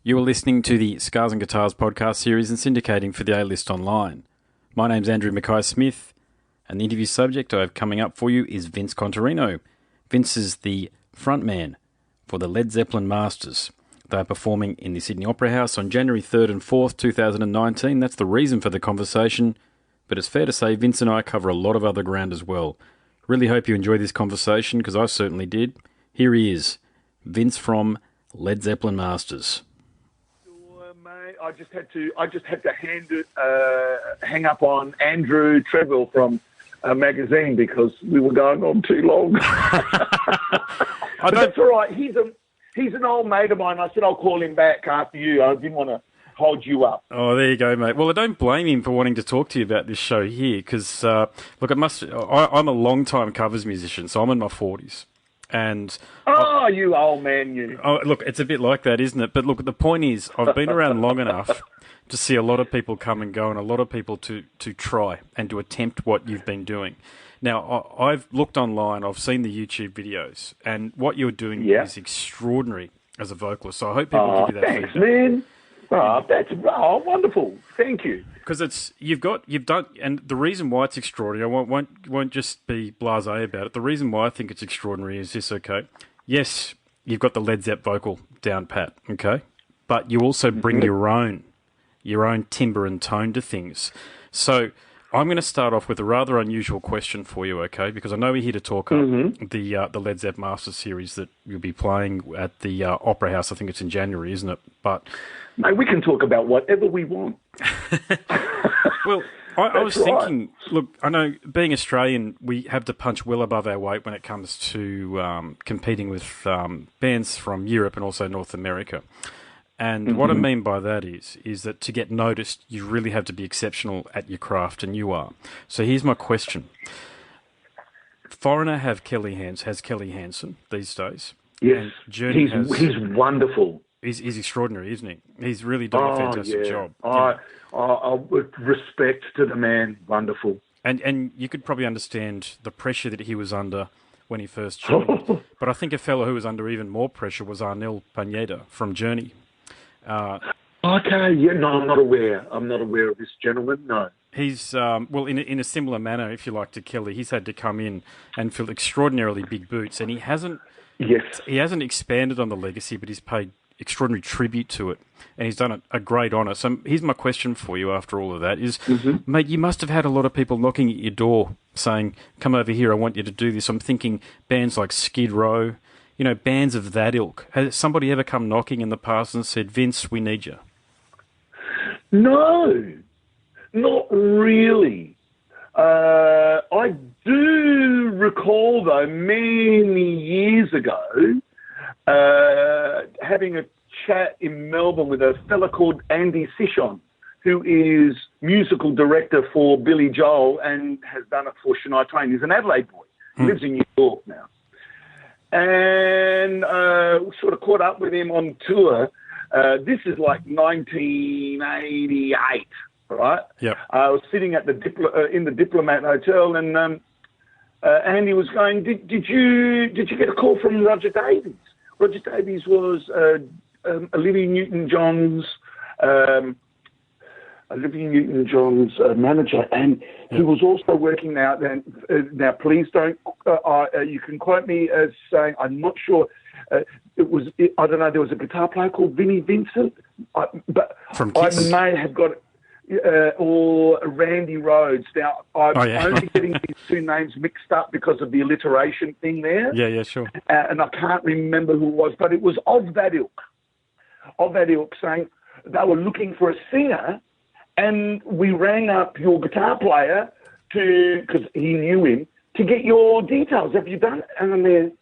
You are listening to the Scars and Guitars podcast series and syndicating for the A-List Online. My name's Andrew Mackay-Smith, and the interview subject I have coming up for you is Vince Contarino. Vince is the frontman for the Zeppelin Masters. They are performing in the Sydney Opera House on January 3rd and 4th, 2019. That's the reason for the conversation, but it's fair to say Vince and I cover a lot of other ground as well. Really hope you enjoy this conversation, because I certainly did. Here he is, Vince from Zeppelin Masters. I just had to hang up on Andrew Treadwell from a magazine because we were going on too long. That's all right. He's an old mate of mine. I said I'll call him back after you. I didn't want to hold you up. Oh, there you go, mate. Well, I don't blame him for wanting to talk to you about this show here because, I'm a long-time covers musician, so I'm in my 40s. And you old man, you. Oh, look, it's a bit like that, isn't it? But look, the point is, I've been around long enough to see a lot of people come and go, and a lot of people to try and to attempt what you've been doing. Now, I've looked online, I've seen the YouTube videos, and what you're doing is extraordinary as a vocalist. So I hope people give you that thanks, feedback. Man. That's wonderful. Thank you. Because you've done, and the reason why it's extraordinary, I won't just be blasé about it. The reason why I think it's extraordinary is this, okay? Yes, you've got the Led Zepp vocal down pat, okay? But you also bring your own timbre and tone to things. So I'm going to start off with a rather unusual question for you, okay? Because I know we're here to talk up the Led Zepp Masters series that you'll be playing at the Opera House. I think it's in January, isn't it? But mate, we can talk about whatever we want. Well, I was thinking, look, I know being Australian, we have to punch well above our weight when it comes to competing with bands from Europe and also North America. And what I mean by that is that to get noticed, you really have to be exceptional at your craft, and you are. So here's my question. Foreigner has Kelly Hansen these days. Yes, and Journey he's wonderful. He's extraordinary, isn't he? He's really done a fantastic job. I with respect to the man, wonderful. And you could probably understand the pressure that he was under when he first joined. But I think a fellow who was under even more pressure was Arnel Pineda from Journey. Okay, no, I'm not aware. I'm not aware of this gentleman, no. He's, in a similar manner, if you like, to Kelly, he's had to come in and fill extraordinarily big boots, and he hasn't expanded on the legacy, but he's paid extraordinary tribute to it, and he's done a great honour. So here's my question for you after all of that is, mate, you must have had a lot of people knocking at your door saying, come over here, I want you to do this. I'm thinking bands like Skid Row, bands of that ilk. Has somebody ever come knocking in the past and said, Vince, we need you? No, not really. I do recall, though, many years ago, having a chat in Melbourne with a fella called Andy Sishon, who is musical director for Billy Joel and has done it for Shania Twain. He's an Adelaide boy. He lives in New York now. And sort of caught up with him on tour. This is like 1988, right? Yeah. I was sitting at in the Diplomat Hotel, and Andy was going, Did you get a call from Roger Davies? Roger Davies was Olivia Newton-John's manager, and he was also working now. Now, please don't. You can quote me as saying I'm not sure. I don't know. There was a guitar player called Vinnie Vincent, but from Kiss. I may have got or Randy Rhodes. Now, I'm only getting these two names mixed up because of the alliteration thing there. Yeah, sure. And I can't remember who it was, but it was of that ilk, saying they were looking for a singer, and we rang up your guitar player because he knew him, to get your details. Have you done it? And I'm there,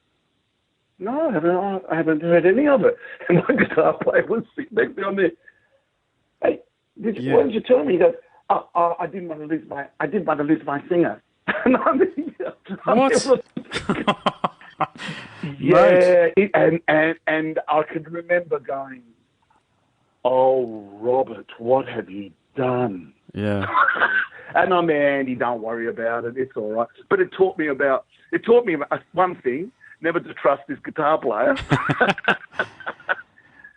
no, I haven't heard any of it. And my guitar player was sitting next to me on there. Hey, why did you tell me? He goes, I didn't want to lose my singer. And I'm what? Yeah, and I could remember going, oh, Robert, what have you done? Yeah. And I'm Andy, don't worry about it, it's all right. But it taught me about one thing, never to trust this guitar player.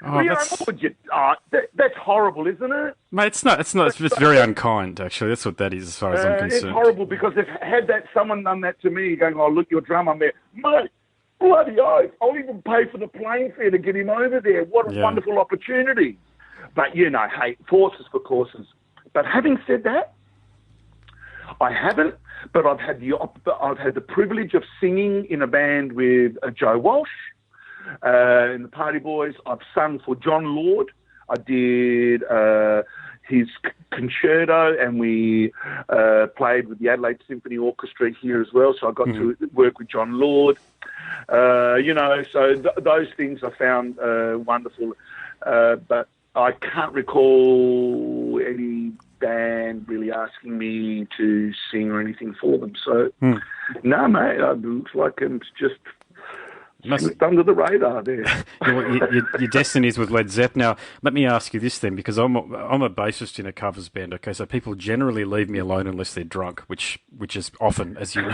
Oh, that's horrible, isn't it? Mate, it's not. It's just very unkind, actually. That's what that is, as far as I'm concerned. It's horrible because if had someone done that to me, going, "Oh, look, your drum, I'm there, mate." Bloody oath! I'll even pay for the plane fare to get him over there. What a wonderful opportunity! But hey, horses for courses. But having said that, I haven't. But I've had the privilege of singing in a band with Joe Walsh in the Party Boys. I've sung for John Lord. I did his concerto, and we played with the Adelaide Symphony Orchestra here as well. So I got to work with John Lord. So those things I found wonderful. But I can't recall any band really asking me to sing or anything for them. So, no, mate, it looks like it's just slipped under the radar there. Your destiny is with Led Zepp. Now, let me ask you this then, because I'm a bassist in a covers band. Okay, so people generally leave me alone unless they're drunk, which is often, as you know,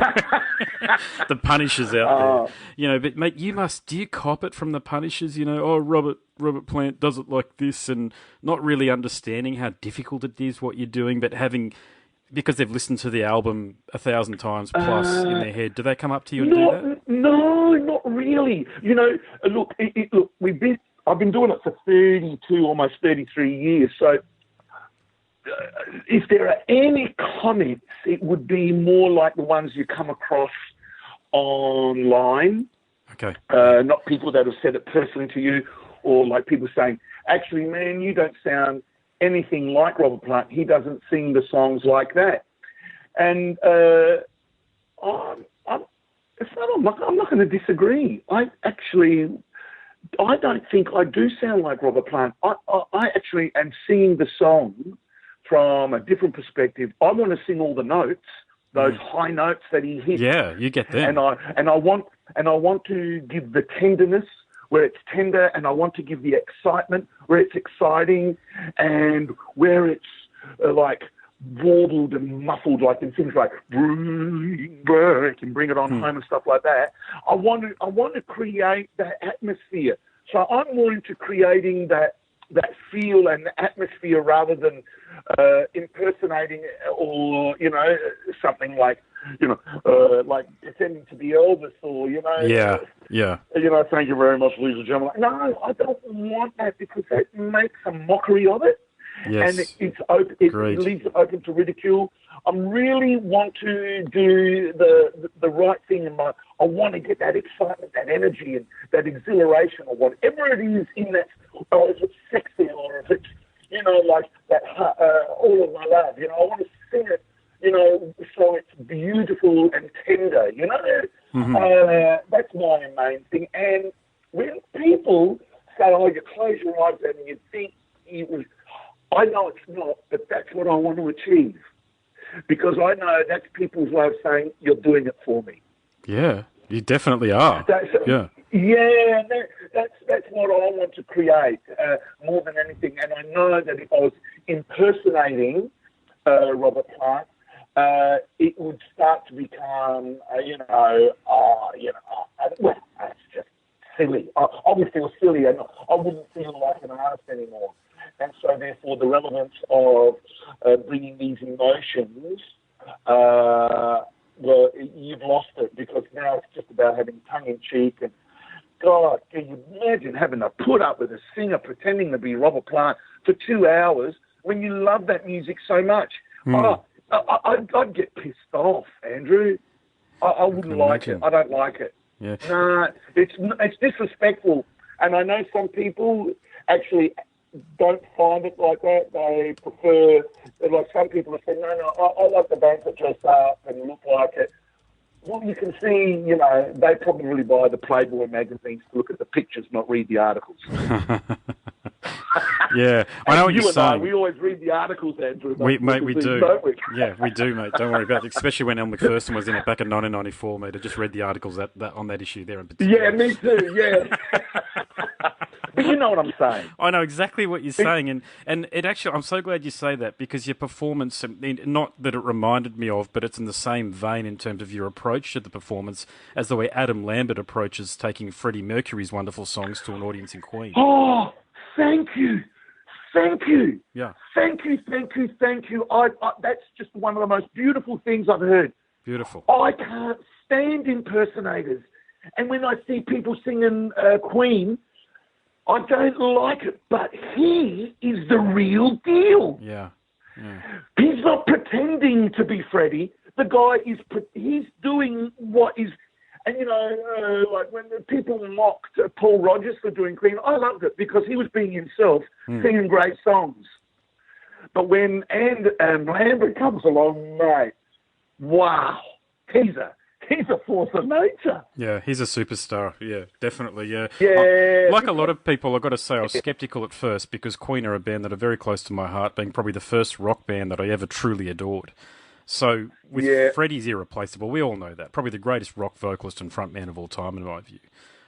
the Punishers out there. But mate, do you cop it from the Punishers? Robert Plant does it like this, and not really understanding how difficult it is what you're doing, but because they've listened to the album 1,000 times plus in their head, do they come up to you and do that? No, not really. Look, I've been doing it for 32, almost 33 years. So, if there are any comments, it would be more like the ones you come across online. Okay. Not people that have said it personally to you, or like people saying, "Actually, man, you don't sound anything like Robert Plant. He doesn't sing the songs like that." And I'm not going to disagree. I don't think I do sound like Robert Plant. I actually am singing the song from a different perspective. I want to sing all the notes, those high notes that he hits. Yeah, you get them. And I want to give the tenderness where it's tender, and I want to give the excitement where it's exciting, and where it's like warbled and muffled, like in things like "Break" and "Bring It On Home" and stuff like that. I want to create that atmosphere. So I'm more into creating that feel and atmosphere rather than impersonating or something like like pretending to be Elvis or thank you very much, ladies and gentlemen. No, I don't want that, because that makes a mockery of it. Yes. And it's open. It leaves it open to ridicule. I really want to do the right thing, and I want to get that excitement, that energy, and that exhilaration, or whatever it is in that. Or if it's sexy, or if it's like that "All of My Love." I want to sing it, so it's beautiful and tender. That's my main thing. And when people say, "Oh, you close your eyes and you think it was," I know it's not, but that's what I want to achieve. Because I know that's people's way of saying, "You're doing it for me." Yeah, you definitely are. That's what I want to create more than anything. And I know that if I was impersonating Robert Plant, it would start to become, that's just silly. I would feel silly, and I wouldn't feel like an artist anymore. And so, therefore, the relevance of bringing these emotions, you've lost it, because now it's just about having tongue-in-cheek. And, God, can you imagine having to put up with a singer pretending to be Robert Plant for 2 hours when you love that music so much? I'd get pissed off, Andrew. I wouldn't like it. I don't like it. Yeah. No, it's disrespectful. And I know some people actually don't find it like that. They prefer, like some people have said, no, I like the bands that dress up and look like it. Well, you can see, they probably buy the Playboy magazines to look at the pictures, not read the articles. Yeah, I know what you're saying. We always read the articles, Andrew. We do. Yeah, we do, mate. Don't worry about it. Especially when Elle Macpherson was in it back in 1994, mate. I just read the articles that on that issue there in particular. Yeah, me too, yeah. But you know what I'm saying. I know exactly what you're saying, and it actually, I'm so glad you say that, because your performance, not that it reminded me of, but it's in the same vein in terms of your approach to the performance as the way Adam Lambert approaches taking Freddie Mercury's wonderful songs to an audience in Queen. Oh, thank you. Thank you. Yeah. Thank you. That's just one of the most beautiful things I've heard. Beautiful. I can't stand impersonators. And when I see people singing Queen, I don't like it. But he is the real deal. Yeah. He's not pretending to be Freddie. The guy he's doing what is, and like when the people mocked Paul Rodgers for doing Queen, I loved it because he was being himself, singing great songs. But when Lambert comes along, mate, wow, he's a force of nature. Yeah, he's a superstar. Yeah, definitely. Yeah. Yeah. A lot of people, I've got to say, I was sceptical at first because Queen are a band that are very close to my heart, being probably the first rock band that I ever truly adored. So with Freddie's irreplaceable, we all know that. Probably the greatest rock vocalist and frontman of all time, in my view.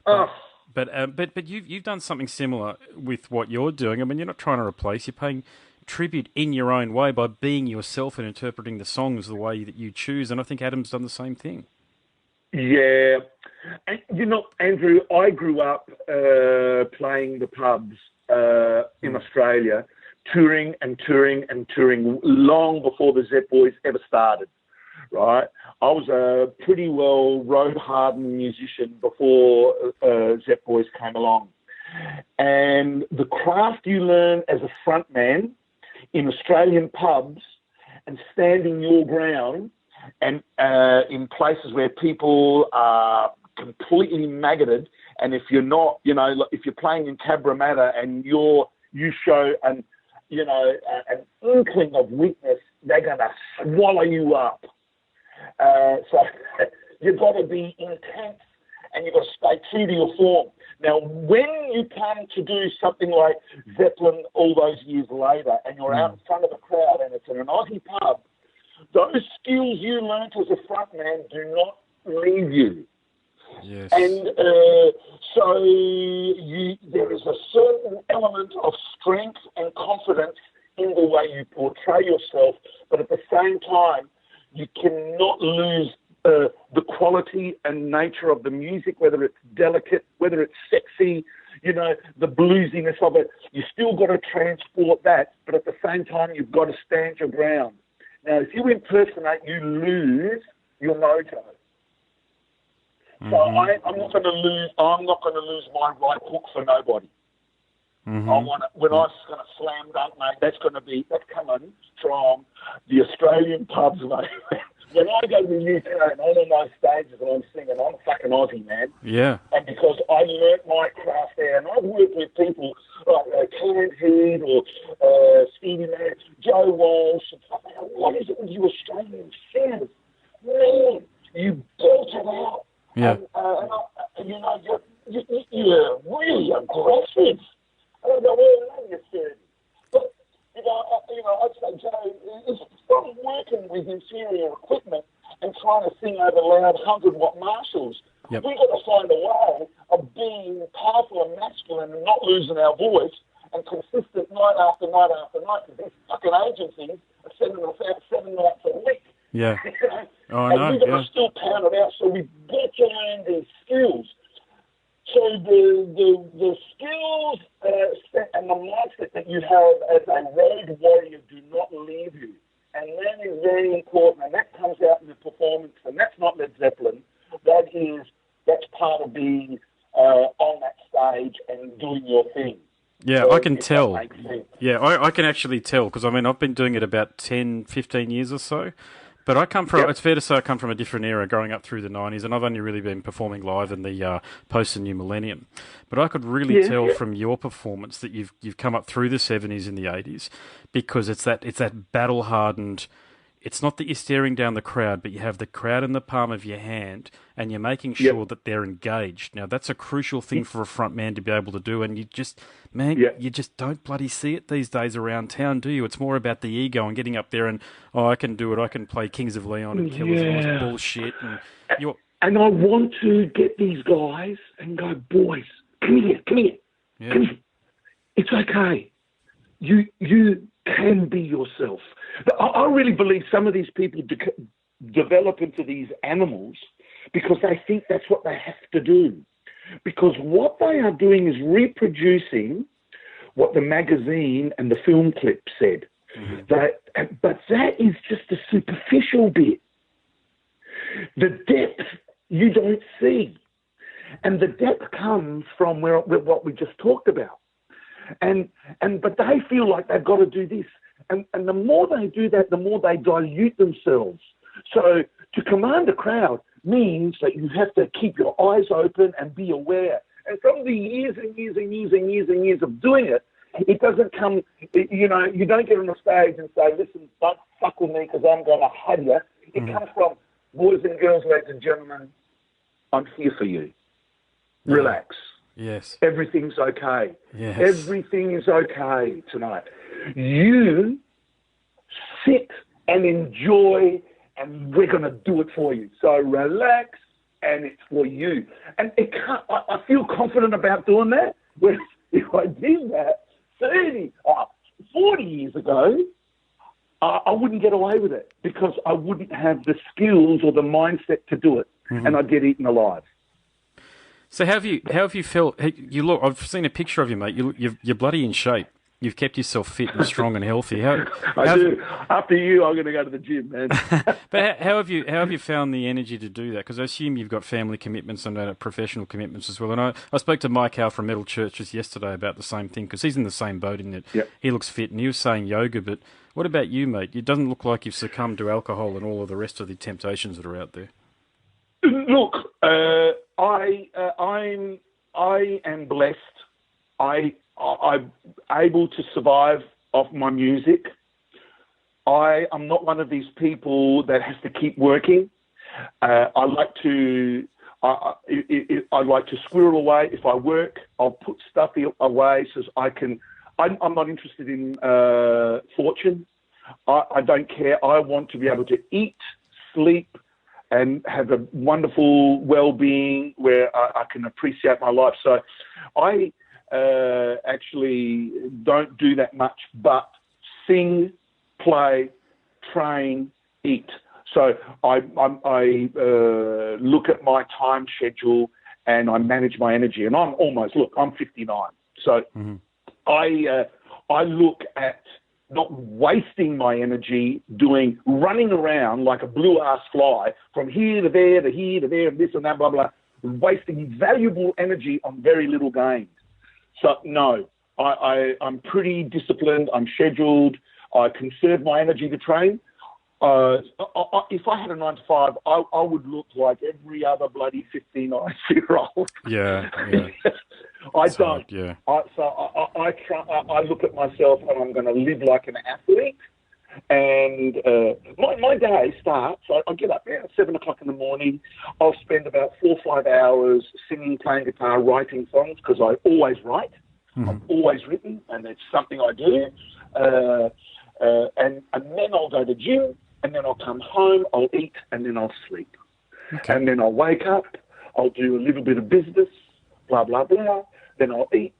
But you've done something similar with what you're doing. I mean, you're not trying to replace. You're paying tribute in your own way by being yourself and interpreting the songs the way that you choose. And I think Adam's done the same thing. Yeah. And, Andrew, I grew up playing the pubs in Australia, touring long before the Zepp Boys ever started, right? I was a pretty well road-hardened musician before Zepp Boys came along. And the craft you learn as a frontman in Australian pubs and standing your ground and in places where people are completely maggoted, and if you're not, if you're playing in Cabramatta and you show an inkling of weakness, they're going to swallow you up. So you've got to be intense and you've got to stay true to your form. Now, when you come to do something like Zeppelin all those years later and you're out in front of a crowd and it's in an Aussie pub, those skills you learnt as a frontman do not leave you. Yes. And so there is a certain element of strength and confidence in the way you portray yourself, but at the same time, you cannot lose the quality and nature of the music, whether it's delicate, whether it's sexy, the bluesiness of it. You still got to transport that, but at the same time, you've got to stand your ground. Now, if you impersonate, you lose your mojo. So I'm not going to lose. I'm not going to lose my right hook for nobody. When I'm going to slam dunk, mate, that's coming from the Australian pubs, mate. When I go to the UK and I'm on those stages and I'm singing, I'm fucking Aussie, man. Yeah. And because I learnt my craft there, and I've worked with people like Clint Heed or Stevie May, Joe Walsh, and stuff like that. What is it with you Australian singers? Man, you built it out. Yeah. You're really aggressive. I don't know where you're 30. But, I'd say, Joe, stop working with inferior equipment and trying to sing over loud 100-watt Marshalls. Yep. We've got to find a way of being powerful and masculine and not losing our voice and consistent night after night after night, because these fucking agencies are sending us out 7 nights a week. Yeah. Oh, I know. And we've got to still pound it out, so we've got to learn these skills. So the skills and the mindset that you have as a road warrior do not leave you. And that is very important, and that comes out in the performance, and that's not Led Zeppelin. That's part of being on that stage and doing your thing. Yeah, I can tell. Yeah, I can actually tell, because, I've been doing it about 10, 15 years or so. But I come from, it's fair to say I come from a different era, growing up through the 90s, and I've only really been performing live in the post and new millennium. But I could really tell from your performance that you've come up through the 70s and the 80s, because it's that battle-hardened. It's not that you're staring down the crowd, but you have the crowd in the palm of your hand, and you're making sure that they're engaged. Now, that's a crucial thing for a front man to be able to do, and you just don't bloody see it these days around town, do you? It's more about the ego and getting up there and, I can do it, I can play Kings of Leon and Killers and all this bullshit. And I want to get these guys and go, boys, come here. Yeah. Come here. It's okay. You can be yourself. I really believe some of these people develop into these animals because they think that's what they have to do. Because what they are doing is reproducing what the magazine and the film clip said. But that is just the superficial bit. The depth you don't see. And the depth comes from what we just talked about. But they feel like they've got to do this. And the more they do that, the more they dilute themselves. So to command a crowd means that you have to keep your eyes open and be aware. And from the years and years and years and years and years of doing it, it doesn't come, you don't get on the stage and say, listen, don't fuck with me because I'm going to have you. It comes from, boys and girls, ladies and gentlemen, I'm here for you. Relax. Yes. Everything's okay. Yes. Everything is okay tonight. You sit and enjoy, and we're going to do it for you. So relax, and it's for you. And I feel confident about doing that. Whereas if I did that 40 years ago, I wouldn't get away with it because I wouldn't have the skills or the mindset to do it, and I'd get eaten alive. So how have you felt? You look. I've seen a picture of you, mate. You're bloody in shape. You've kept yourself fit and strong and healthy. I do. After you, I'm going to go to the gym, man. But how have you found the energy to do that? Because I assume you've got family commitments and professional commitments as well. And I spoke to Mike Howe from Metal Church just yesterday about the same thing because he's in the same boat in that he looks fit and he was saying yoga. But what about you, mate? It doesn't look like you've succumbed to alcohol and all of the rest of the temptations that are out there. Look, I am blessed. I'm able to survive off my music. I'm not one of these people that has to keep working. I like to squirrel away. If I work, I'll put stuff away so I can. I'm not interested in fortune. I don't care. I want to be able to eat, sleep, and have a wonderful well-being where I can appreciate my life. So I actually don't do that much, but sing, play, train, eat. So I look at my time schedule and I manage my energy. And I'm 59. So I look at not wasting my energy running around like a blue-ass fly from here to there to here to there and this and that, blah, blah, wasting valuable energy on very little gains. So, no, I'm pretty disciplined. I'm scheduled. I conserve my energy to train. If I had a 9 to 5, I would look like every other bloody 59-year-old. Yeah. I don't. Yeah. I look at myself and I'm going to live like an athlete. And my day starts, I get up at 7 o'clock in the morning. I'll spend about 4 or 5 hours singing, playing guitar, writing songs, because I always write. I've always written, and it's something I do. And then I'll go to the gym, and then I'll come home, I'll eat, and then I'll sleep. Okay. And then I'll wake up, I'll do a little bit of business, blah, blah, blah. Then I'll eat.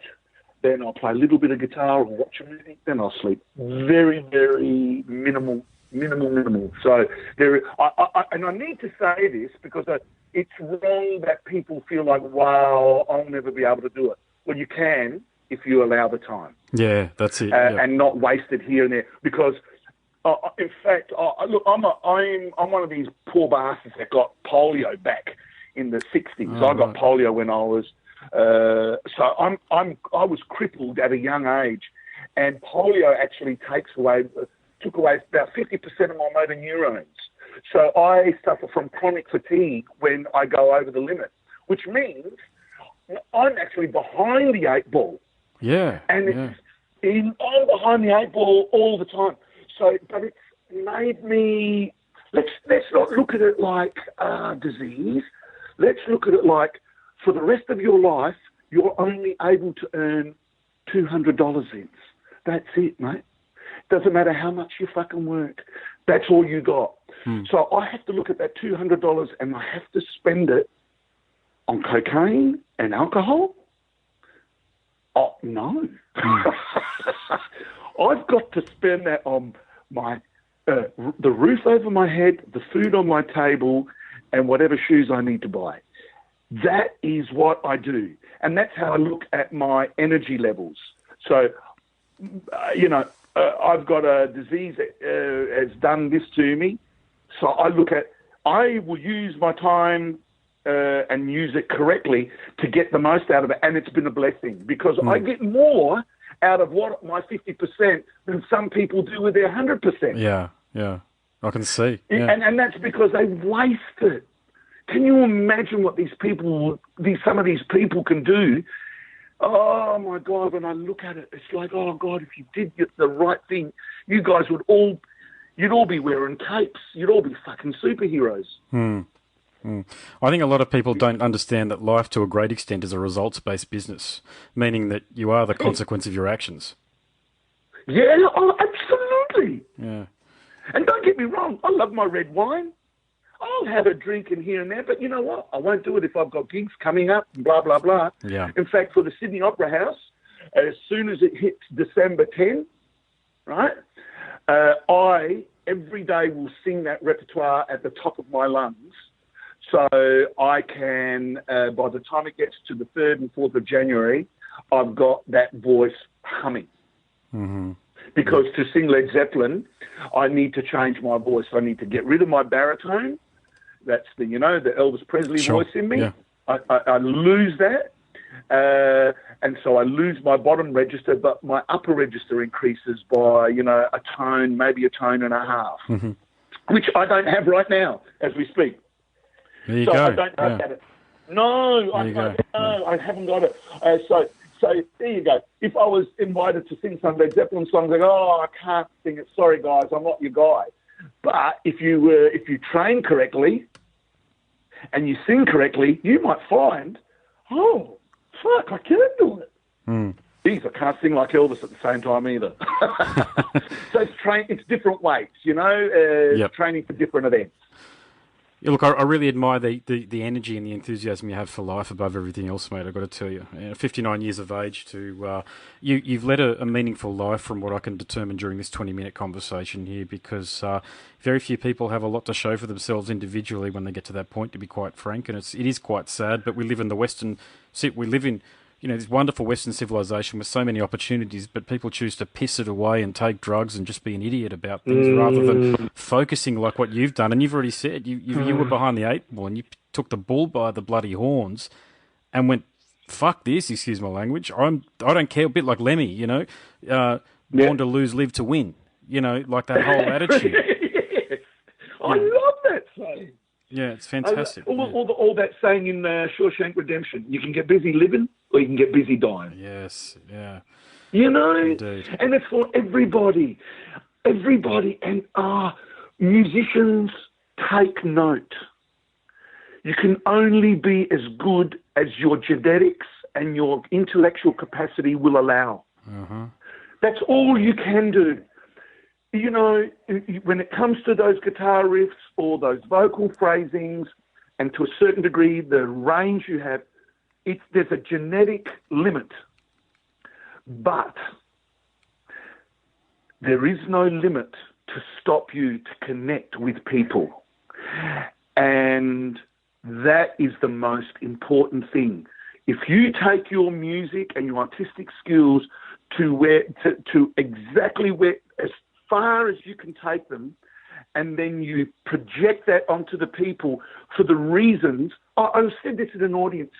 Then I'll play a little bit of guitar or watch a movie. Then I'll sleep. Very, very minimal. So and I need to say this because it's wrong that people feel like, wow, I'll never be able to do it. Well, you can if you allow the time. Yeah, that's it. And not waste it here and there. Because, in fact, look, I'm one of these poor bastards that got polio back in the 60s. I got polio when I was... so I was crippled at a young age, and polio actually took away about 50% of my motor neurons. So I suffer from chronic fatigue when I go over the limit, which means I'm actually behind the 8 ball. Yeah. And I'm behind the 8 ball all the time. So, but it's made me, let's not look at it like disease. Let's look at it like, for the rest of your life, you're only able to earn $200. That's it, mate. Doesn't matter how much you fucking work. That's all you got. So I have to look at that $200 and I have to spend it on cocaine and alcohol? Oh, no. I've got to spend that on my the roof over my head, the food on my table, and whatever shoes I need to buy. That is what I do. And that's how I look at my energy levels. So, I've got a disease that has done this to me. So I will use my time and use it correctly to get the most out of it. And it's been a blessing because I get more out of my 50% than some people do with their 100%. Yeah. I can see. Yeah. And that's because they waste it. Can you imagine what some of these people can do? Oh my God, when I look at it, it's like, oh God, if you did the right thing, you guys you'd all be wearing capes. You'd all be fucking superheroes. I think a lot of people don't understand that life to a great extent is a results-based business, meaning that you are the consequence of your actions. Yeah, absolutely. Yeah. And don't get me wrong, I love my red wine. I'll have a drink in here and there, but you know what? I won't do it if I've got gigs coming up, blah, blah, blah. Yeah. In fact, for the Sydney Opera House, as soon as it hits December 10, right, I every day will sing that repertoire at the top of my lungs. So I can, by the time it gets to the 3rd and 4th of January, I've got that voice humming. Mm-hmm. Because to sing Led Zeppelin, I need to change my voice. I need to get rid of my baritone. That's the Elvis Presley voice in me. Yeah. I lose that. And so I lose my bottom register, but my upper register increases by, a tone, maybe a tone and a half, which I don't have right now as we speak. There you go. I don't have it. No, I haven't got it. So there you go. If I was invited to sing some Led Zeppelin songs, like, I can't sing it. Sorry, guys, I'm not your guy. But if you train correctly and you sing correctly, you might find, oh, fuck, I can do it. Geez, I can't sing like Elvis at the same time either. So it's different weights, training for different events. Yeah, look, I really admire the energy and the enthusiasm you have for life above everything else, mate. I've got to tell you, 59 years of age, you've led a meaningful life from what I can determine during this 20-minute conversation here, because very few people have a lot to show for themselves individually when they get to that point, to be quite frank, and it is quite sad. But we live in this wonderful Western civilization with so many opportunities, but people choose to piss it away and take drugs and just be an idiot about things rather than focusing like what you've done. And you've already said you were behind the 8 ball and you took the bull by the bloody horns and went, fuck this, excuse my language. I don't care, a bit like Lemmy, born to lose, live to win, like that whole attitude. Yes. I love that saying. Yeah, it's fantastic. All that saying in Shawshank Redemption, you can get busy living or you can get busy dying. Yes, yeah. Indeed. And it's for everybody. Everybody. And musicians, take note. You can only be as good as your genetics and your intellectual capacity will allow. Uh-huh. That's all you can do. When it comes to those guitar riffs or those vocal phrasings, and to a certain degree, the range you have, there's a genetic limit. But there is no limit to stop you to connect with people. And that is the most important thing. If you take your music and your artistic skills to exactly where, as far as you can take them, and then you project that onto the people for the reasons. I said this in an audience,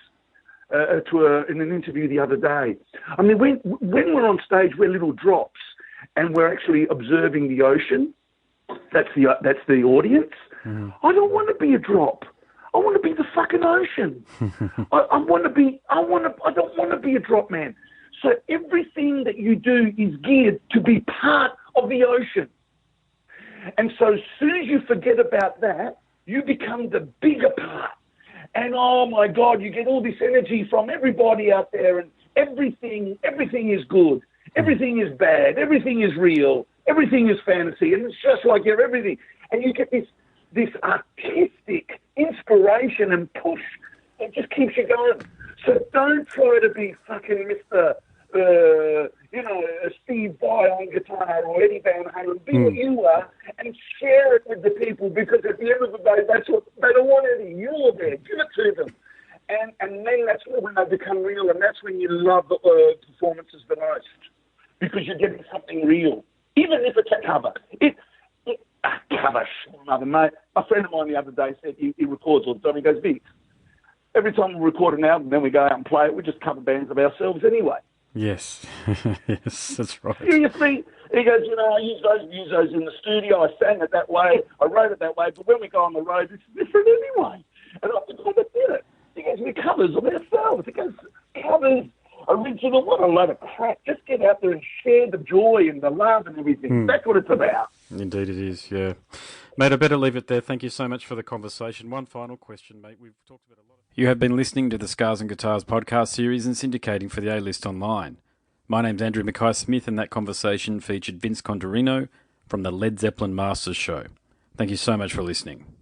in an interview the other day. I mean, when we're on stage, we're little drops, and we're actually observing the ocean. That's the audience. Mm. I don't want to be a drop. I want to be the fucking ocean. I don't want to be a drop, man. So everything that you do is geared to be part of the ocean. And so as soon as you forget about that, you become the bigger part. And oh my God, you get all this energy from everybody out there, and everything is good. Everything is bad. Everything is real. Everything is fantasy. And it's just like you're everything. And you get this artistic inspiration and push that just keeps you going. So don't try to be fucking Mr. Steve Vai on guitar or Eddie Van Halen. Be what you are and share it with the people, because at the end of the day, that's what they don't want. Eddie, you're there. Give it to them. And then that's when they become real, and that's when you love the performances the most. because you're getting something real, even if it's a cover. Cover, another mate. A friend of mine the other day said he records all the time. He goes, Vince, every time we record an album, then we go out and play it, we just cover bands of ourselves anyway. Yes, yes, that's right. Seriously? He goes, I use those in the studio. I sang it that way. I wrote it that way. But when we go on the road, it's different anyway. And I think I did it. He goes, we covers of ourselves. He goes, covers, original, what a load of crap. Just get out there and share the joy and the love and everything. That's what it's about. Indeed it is, yeah. Mate, I better leave it there. Thank you so much for the conversation. One final question, mate. We've talked about a lot of... You have been listening to the Scars and Guitars podcast series and syndicating for the A-List Online. My name's Andrew Mackay-Smith, and that conversation featured Vince Contarino from the Zeppelin Masters show. Thank you so much for listening.